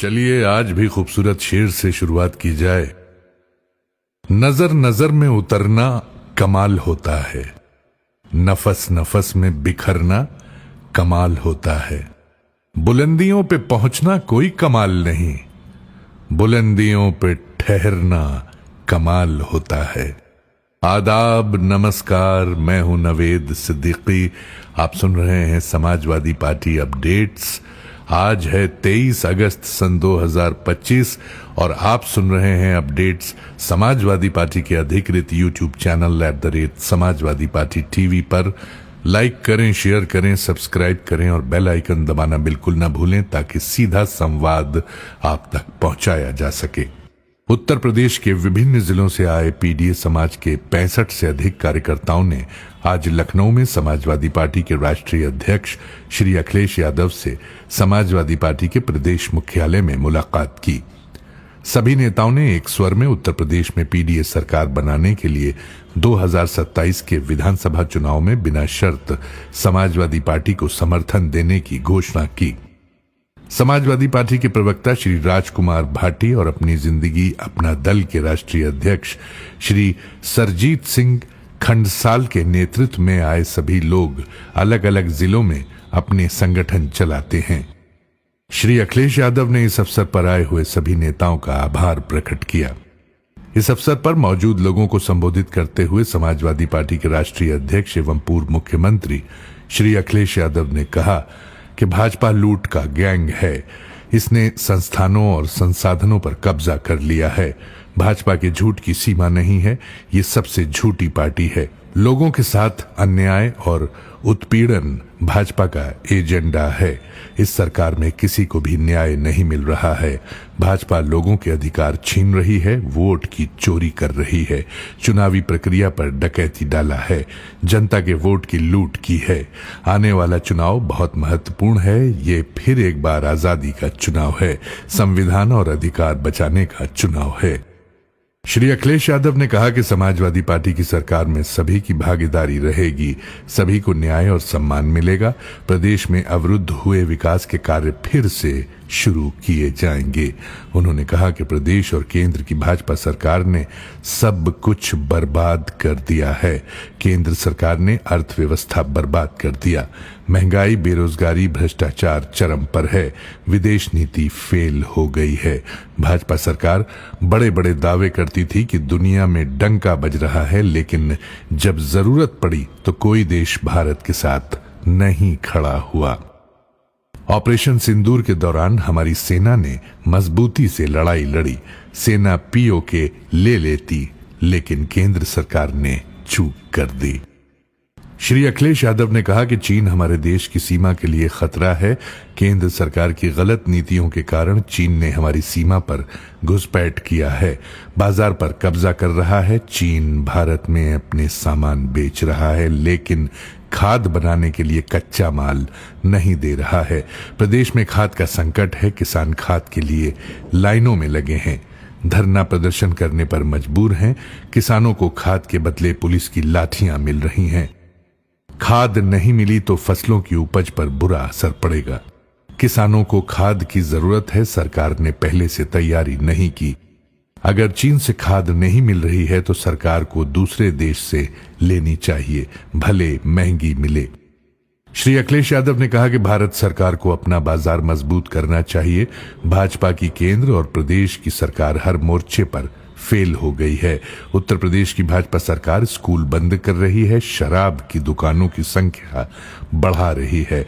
चलिए आज भी खूबसूरत शेर से शुरुआत की जाए। नजर नजर में उतरना कमाल होता है, नफस नफस में बिखरना कमाल होता है। बुलंदियों पे पहुंचना कोई कमाल नहीं, बुलंदियों पे ठहरना कमाल होता है। आदाब, नमस्कार, मैं हूं नवेद सिद्दीकी। आप सुन रहे हैं समाजवादी पार्टी अपडेट्स। आज है 23 अगस्त सन 2025 और आप सुन रहे हैं अपडेट्स समाजवादी पार्टी के अधिकृत YouTube channel @Samajwadi party TV पर। लाइक करें, शेयर करें, सब्सक्राइब करें और बेल आइकन दबाना बिल्कुल ना भूलें ताकि सीधा संवाद आप तक पहुंचाया जा सके। उत्तर प्रदेश के विभिन्न जिलों से आए पीडीए समाज के 65 से अधिक कार्यकर्ताओं ने आज लखनऊ में समाजवादी पार्टी के राष्ट्रीय अध्यक्ष श्री अखिलेश यादव से समाजवादी पार्टी के प्रदेश मुख्यालय में मुलाकात की। सभी नेताओं ने एक स्वर में उत्तर प्रदेश में पीडीए सरकार बनाने के लिए 2027 के विधानसभा चुनाव में बिना शर्त समाजवादी पार्टी को समर्थन देने की घोषणा की। समाजवादी पार्टी के प्रवक्ता श्री राजकुमार भाटी और अपनी जिंदगी अपना दल के राष्ट्रीय अध्यक्ष श्री सरजीत सिंह खंडसाल के नेतृत्व में आए सभी लोग अलग अलग जिलों में अपने संगठन चलाते हैं। श्री अखिलेश यादव ने इस अवसर पर आए हुए सभी नेताओं का आभार प्रकट किया। इस अवसर पर मौजूद लोगों को संबोधित करते हुए समाजवादी पार्टी के राष्ट्रीय अध्यक्ष एवं पूर्व मुख्यमंत्री श्री अखिलेश यादव ने कहा कि भाजपा लूट का गैंग है, इसने संस्थानों और संसाधनों पर कब्जा कर लिया है। भाजपा के झूठ की सीमा नहीं है, ये सबसे झूठी पार्टी है। लोगों के साथ अन्याय और उत्पीड़न भाजपा का एजेंडा है। इस सरकार में किसी को भी न्याय नहीं मिल रहा है। भाजपा लोगों के अधिकार छीन रही है, वोट की चोरी कर रही है, चुनावी प्रक्रिया पर डकैती डाला है, जनता के वोट की लूट की है। आने वाला चुनाव बहुत महत्वपूर्ण है, ये फिर एक बार आजादी का चुनाव है, संविधान और अधिकार बचाने का चुनाव है। श्री अखिलेश यादव ने कहा कि समाजवादी पार्टी की सरकार में सभी की भागीदारी रहेगी, सभी को न्याय और सम्मान मिलेगा। प्रदेश में अवरुद्ध हुए विकास के कार्य फिर से शुरू किए जाएंगे। उन्होंने कहा कि प्रदेश और केंद्र की भाजपा सरकार ने सब कुछ बर्बाद कर दिया है। केंद्र सरकार ने अर्थव्यवस्था बर्बाद कर दिया। महंगाई, बेरोजगारी, भ्रष्टाचार चरम पर है। विदेश नीति फेल हो गई है। भाजपा सरकार बड़े बड़े दावे करती थी कि दुनिया में डंका बज रहा है, लेकिन जब जरूरत पड़ी तो कोई देश भारत के साथ नहीं खड़ा हुआ। ऑपरेशन सिंदूर के दौरान हमारी सेना ने मजबूती से लड़ाई लड़ी। सेना पीओके ले लेती, लेकिन केंद्र सरकार ने चूक कर दी। श्री अखिलेश यादव ने कहा कि चीन हमारे देश की सीमा के लिए खतरा है। केंद्र सरकार की गलत नीतियों के कारण चीन ने हमारी सीमा पर घुसपैठ किया है, बाजार पर कब्जा कर रहा है। चीन भारत में अपने सामान बेच रहा है, लेकिन खाद बनाने के लिए कच्चा माल नहीं दे रहा है। प्रदेश में खाद का संकट है। किसान खाद के लिए लाइनों में लगे हैं, धरना प्रदर्शन करने पर मजबूर हैं। किसानों को खाद के बदले पुलिस की लाठियां मिल रही हैं। खाद नहीं मिली तो फसलों की उपज पर बुरा असर पड़ेगा। किसानों को खाद की जरूरत है, सरकार ने पहले से तैयारी नहीं की। अगर चीन से खाद नहीं मिल रही है तो सरकार को दूसरे देश से लेनी चाहिए, भले महंगी मिले। श्री अखिलेश यादव ने कहा कि भारत सरकार को अपना बाजार मजबूत करना चाहिए। भाजपा की केंद्र और प्रदेश की सरकार हर मोर्चे पर फेल हो गई है। उत्तर प्रदेश की भाजपा सरकार स्कूल बंद कर रही है, शराब की दुकानों की संख्या बढ़ा रही है।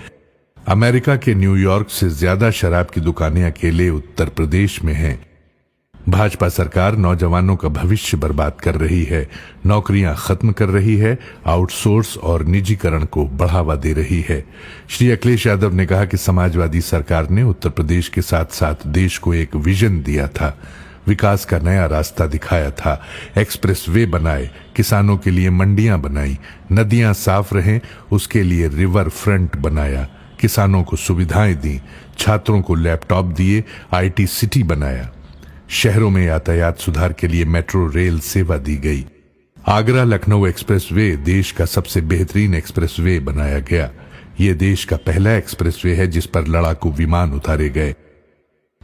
अमेरिका के न्यूयॉर्क से ज्यादा शराब की दुकानें अकेले उत्तर प्रदेश में हैं। भाजपा सरकार नौजवानों का भविष्य बर्बाद कर रही है, नौकरियां खत्म कर रही है, आउटसोर्स और निजीकरण को बढ़ावा दे रही है। श्री अखिलेश यादव ने कहा कि समाजवादी सरकार ने उत्तर प्रदेश के साथ साथ देश को एक विजन दिया था, विकास का नया रास्ता दिखाया था। एक्सप्रेस वे बनाए, किसानों के लिए मंडियां बनाई, नदियां साफ रहें उसके लिए रिवर फ्रंट बनाया, किसानों को सुविधाएं दी, छात्रों को लैपटॉप दिए, आईटी सिटी बनाया। शहरों में यातायात सुधार के लिए मेट्रो रेल सेवा दी गई। आगरा लखनऊ एक्सप्रेसवे देश का सबसे बेहतरीन एक्सप्रेसवे बनाया गया। ये देश का पहला एक्सप्रेसवे है जिस पर लड़ाकू विमान उतारे गए।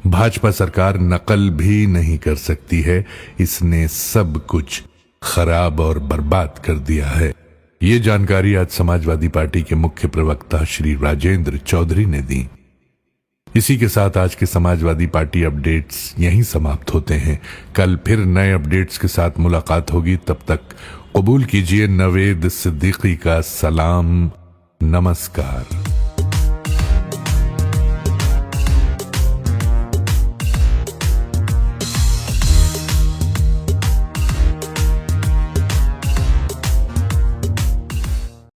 भाजपा सरकार नकल भी नहीं कर सकती है, इसने सब कुछ खराब और बर्बाद कर दिया है। ये जानकारी आज समाजवादी पार्टी के मुख्य प्रवक्ता श्री राजेंद्र चौधरी ने दी। इसी के साथ आज के समाजवादी पार्टी अपडेट्स यहीं समाप्त होते हैं। कल फिर नए अपडेट्स के साथ मुलाकात होगी। तब तक कबूल कीजिए नवेद सिद्दीकी का सलाम, नमस्कार।